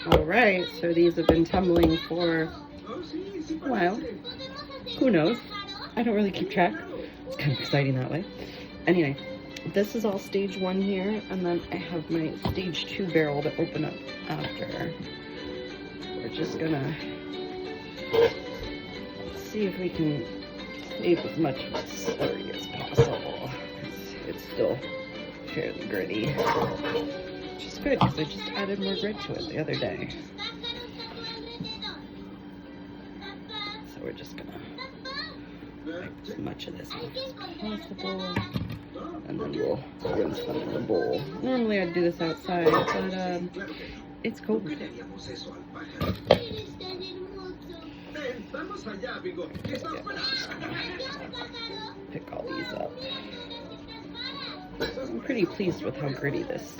Alright, so these have been tumbling for a while. Who knows? I don't really keep track. It's kind of exciting that way. Anyway, this is all stage 1 here, and then I have my stage 2 barrel to open up after. We're just gonna see if we can save as much of the slurry as possible, because it's still fairly gritty. Which is good, because I just added more grit to it the other day. So we're just gonna wipe as much of this off as possible, and then we'll rinse them in the bowl. Normally I'd do this outside, but it's cold. Pick all these up. I'm pretty pleased with how gritty this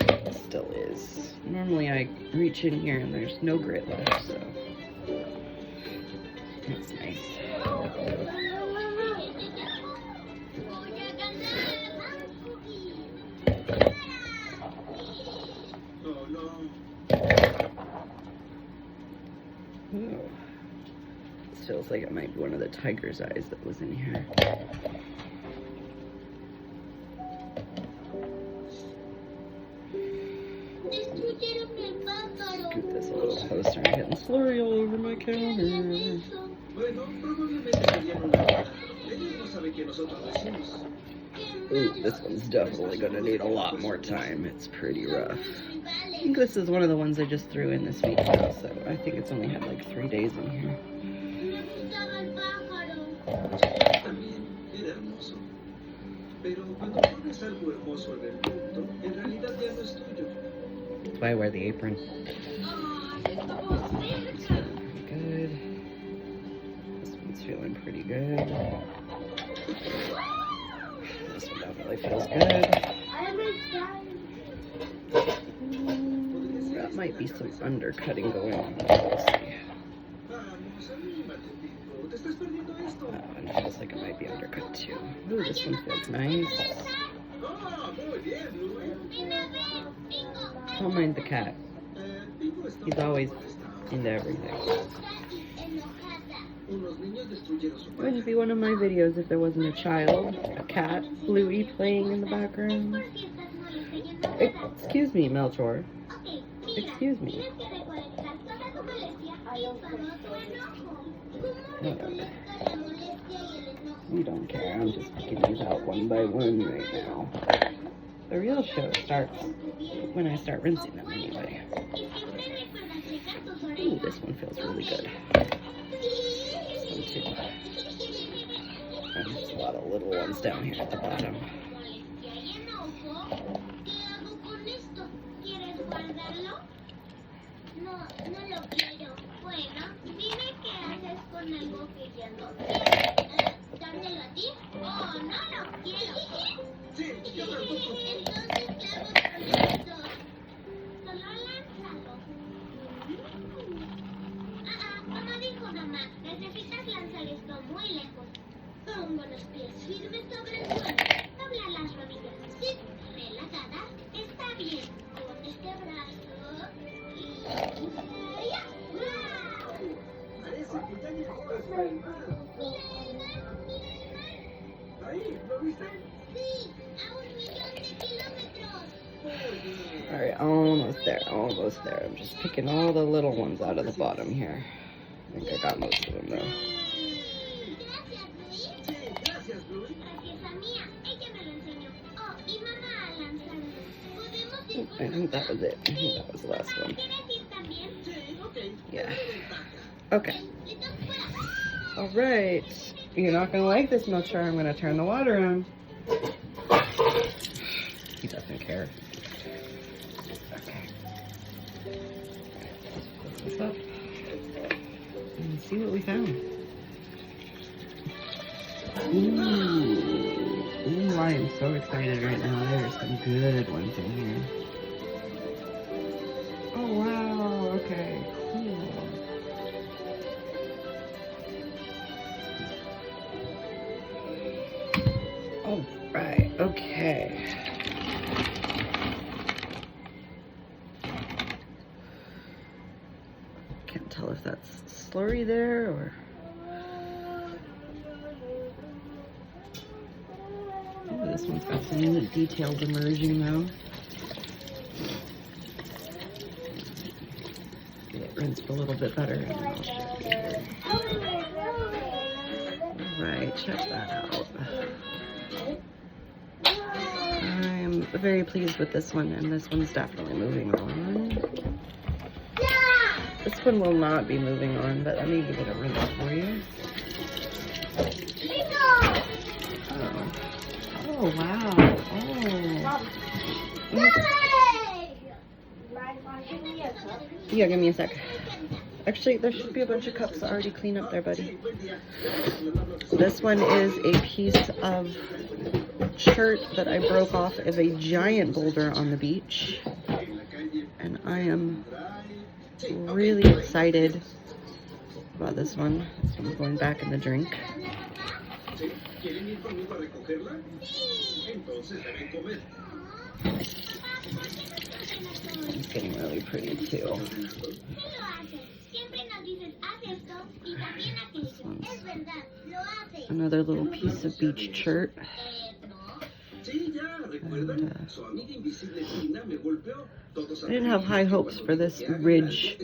still is. Normally I reach in here and there's no grit left, so that's nice. Ooh. This feels like it might be one of the tiger's eyes that was in here. Scoot this a little closer. I'm getting slurry all over my counter. Ooh, this one's definitely gonna need a lot more time. It's pretty rough. I think this is one of the ones I just threw in this week now, so I think it's only had like 3 days in here. That's why I wear the apron. It's feeling pretty good. This one's feeling pretty good. This one definitely feels good. That might be some undercutting going on. Let's see. And it feels like it might be undercut too. Ooh, this one feels nice. Don't mind the cat. He's always into everything. It wouldn't be one of my videos if there wasn't a child, a cat, Bluey, playing in the background. Excuse me, Melchor. Excuse me. Whatever. We don't care. I'm just picking these out one by one right now. The real show starts when I start rinsing them anyway. Ooh, this one feels really good. This one too. And there's a lot of little ones down here at the bottom. Alright, almost there. I'm just picking all the little ones out of the bottom here. I think I got most of them though. I think that was it. I think that was the last one. Yeah. Okay. Alright. You're not going to like this, Melchor. I'm going to turn the water on. He doesn't care. Okay. Let's put this up and see what we found. Ooh, I am so excited right now. There are some good ones in here. Oh, wow. Okay, cool. All right, okay. Can't tell if that's slurry there or... Oh, this one's got some neat details emerging though. Get it rinsed a little bit better. Alright, check that out. I'm very pleased with this one, and this one's definitely moving on. This one will not be moving on, but let me give it a rinse for you. Oh wow. Oh. Yeah, give me a sec. Actually, there should be a bunch of cups already clean up there, buddy. This one is a piece of shirt that I broke off of a giant boulder on the beach. And I am really excited about this one. This one's going back in the drink. It's getting really pretty too. This one's another little piece of beach shirt. And, I didn't have high hopes for this ridge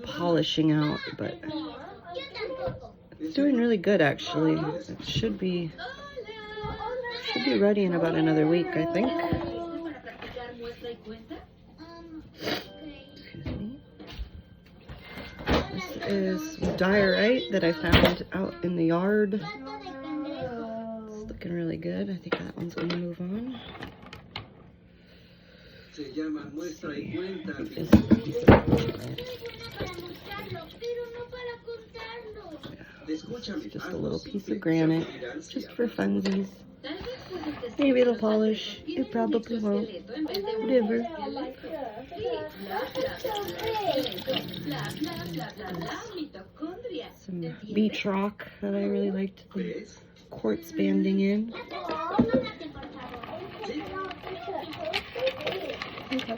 polishing out, but it's doing really good actually. It should be ready in about another week, I think. Excuse me. This is diorite that I found out in the yard. It's looking really good. I think that one's going to move on. Just a little piece of granite, just for funsies. Maybe it'll polish. It probably won't. Whatever. Some beach rock that I really liked the quartz banding in. Okay.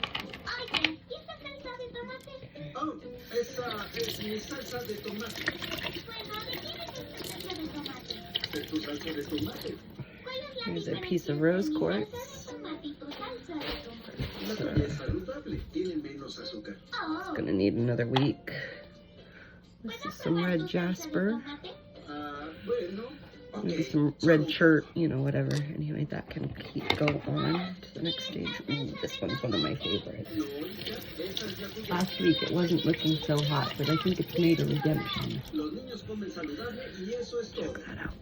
Here's a piece of rose quartz. It's gonna need another week. This is some red jasper. Maybe some red chert, you know, whatever. Anyway, that can go on to the next stage. Ooh, this one's one of my favorites. Last week it wasn't looking so hot, but I think it's made a redemption. Check that out.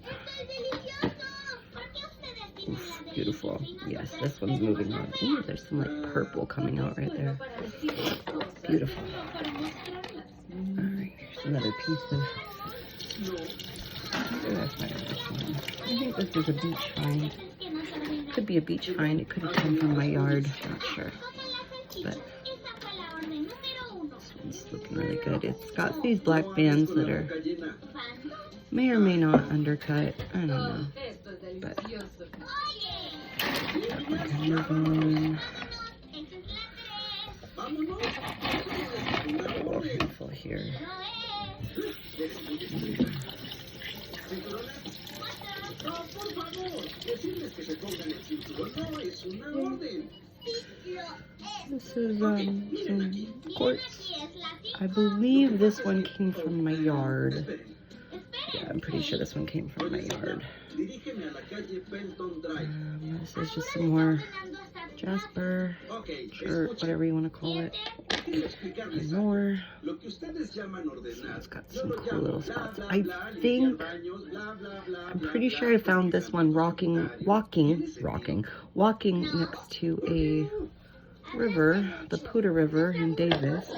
Oof, beautiful. Yes, this one's moving on. Ooh, there's some like purple coming out right there. Beautiful. Alright, here's another piece of... Where did I find this one? I think this is a beach find. Could be a beach find. It could have come from my yard. Not sure. But this one's looking really good. It's got these black bands that are may or may not undercut. I don't know. But that one can move on. A little handful here. This is some quartz. I believe this one came from my yard. Yeah, I'm pretty sure this one came from my yard. This is just some more jasper, chert, whatever you want to call it. And more. So it's got some cool little spots. I'm pretty sure I found this one walking next to a river, the Poudre River in Davis.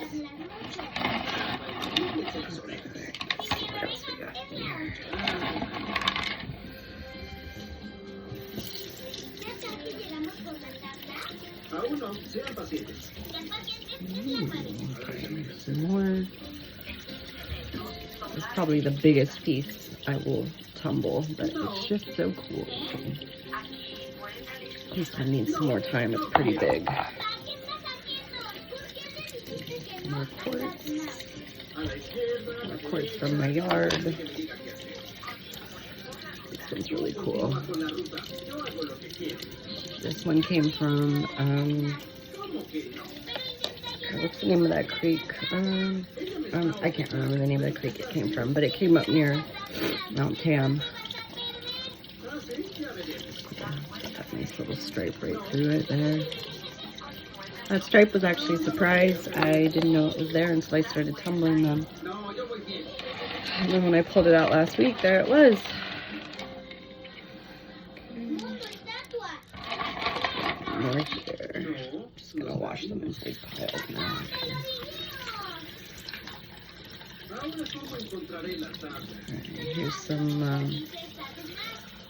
Some more. It's probably the biggest piece I will tumble, but it's just so cool. This one needs some more time. It's pretty big. More quartz from my yard. This one's really cool. This one came from, what's the name of that creek? I can't remember the name of the creek it came from, but it came up near Mount Tam. Got a nice little stripe right through it there. That stripe was actually a surprise. I didn't know it was there until I started tumbling them. And then when I pulled it out last week, there it was. More here. Just gonna wash them in big piles now. Alright, here's some, I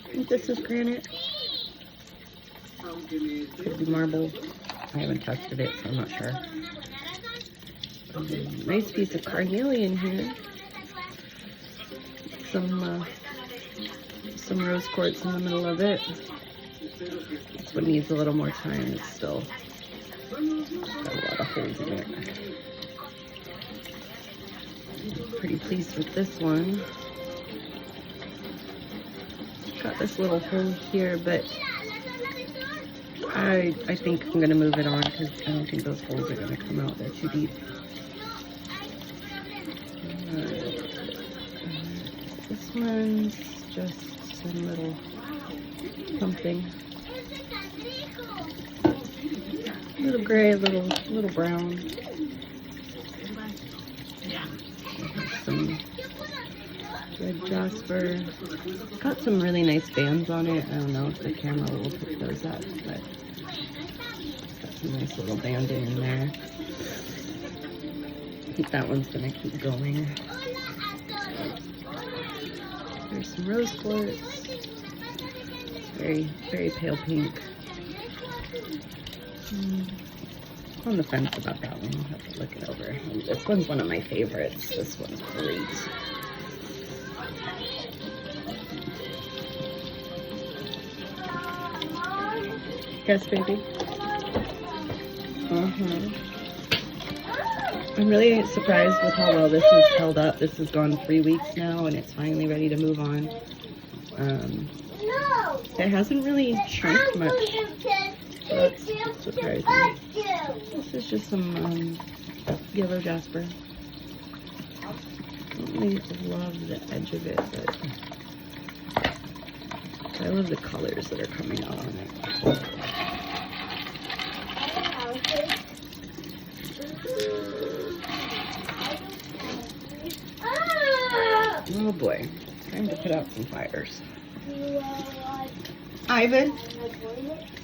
think this is granite. Could be marble. I haven't tested it, so I'm not sure. Nice piece of carnelian here. Some rose quartz in the middle of it. This one needs a little more time. It's still got a lot of holes in it. Pretty pleased with this one. Got this little hole here, but I think I'm gonna move it on because I don't think those holes are gonna come out. They're too deep. This one's just some little something. Little gray, little brown. Some red jasper. Got some really nice bands on it. I don't know if the camera will pick those up, but got some nice little banding in there. I think that one's gonna keep going. There's some rose quartz. Very, very pale pink. On the fence about that one. I'll have to look it over. This one's one of my favorites. This one's great. Yes, baby. I'm really surprised with how well this has held up. This has gone 3 weeks now, and it's finally ready to move on. It hasn't really shrunk much. So that's surprising. This is just some yellow jasper. I don't really love the edge of it, but I love the colors that are coming out on it. Oh boy, time to put out some fires. Ivan?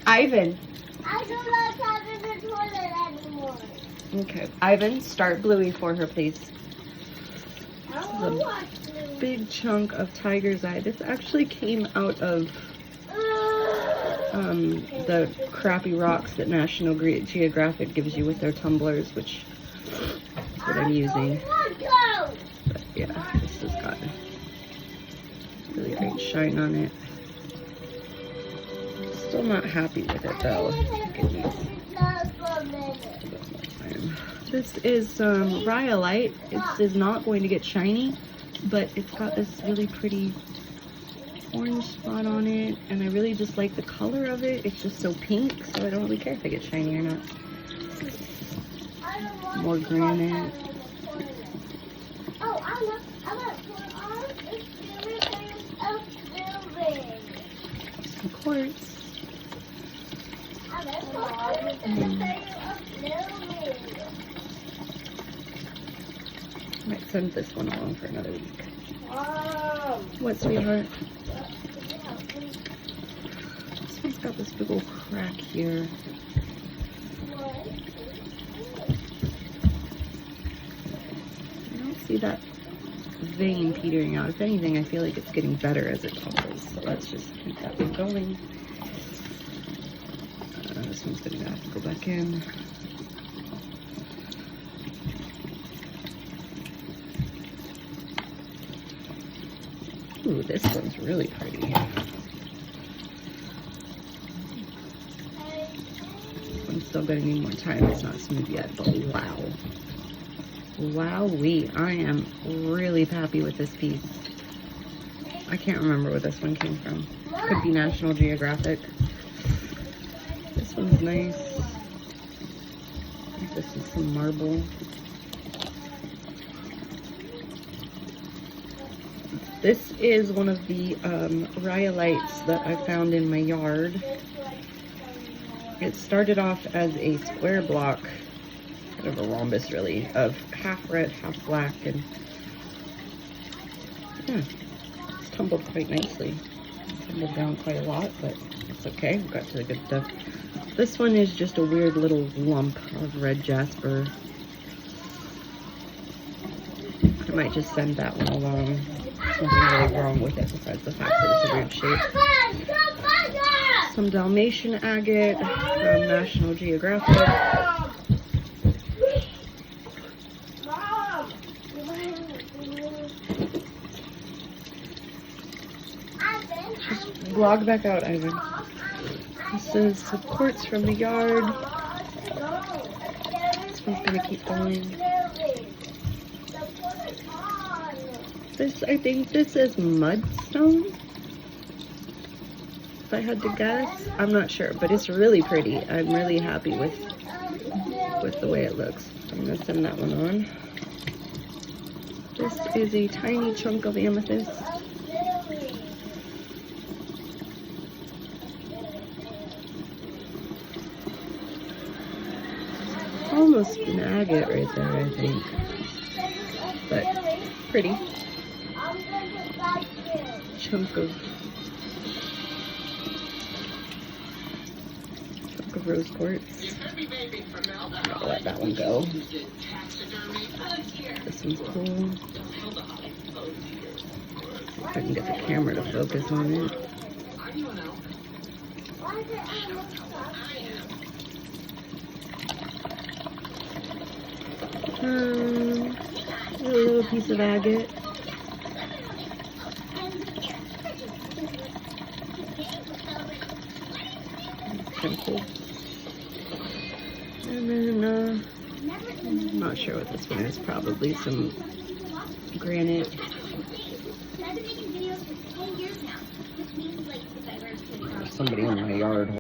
Ivan? I don't like having the toilet anymore. Okay, Ivan, start Bluey for her, please. I This don't is want a to. big chunk of tiger's eye. This actually came out of the crappy rocks that National Geographic gives you with their tumblers, which is what I'm using. But yeah, this has got really great shine on it. Still not happy with it though. It needs a bit more time. This is rhyolite. It is not going to get shiny, but it's got this really pretty orange spot on it, and I really just like the color of it. It's just so pink, so I don't really care if it gets shiny or not. More granite. Oh, I want to put on a building. Some quartz. Might send this one along for another week. What, sweetheart? This one's got this big old crack here. I don't see that vein petering out. If anything, I feel like it's getting better as it tumbles. So let's just keep that one going. This one's gonna have to go back in. Ooh, this one's really pretty. This one's still gonna need more time. It's not smooth yet, but wow. Wowee, I am really happy with this piece. I can't remember where this one came from. Could be National Geographic. This one's nice. I think this is some marble. This is one of the rhyolites that I found in my yard. It started off as a square block, kind of a rhombus really, of half red, half black, and yeah, it's tumbled quite nicely. Tumbled down quite a lot, but it's okay. We got to the good stuff. This one is just a weird little lump of red jasper. I might just send that one along. There's nothing really wrong with it besides the fact that it's a weird shape. Some Dalmatian agate from National Geographic. Just vlog back out, Ivan. This is some quartz from the yard. This one's gonna keep going. This, I think this is mudstone. If I had to guess, I'm not sure, but it's really pretty. I'm really happy with the way it looks. I'm gonna send that one on. This is a tiny chunk of amethyst. Almost an agate right there, I think. But pretty. Chunk of rose quartz. I'll let that one go. This one's cool. If I can get the camera to focus on it. A little piece of agate. Cool. And then, I'm not sure what this one is. Probably some granite. Somebody in my yard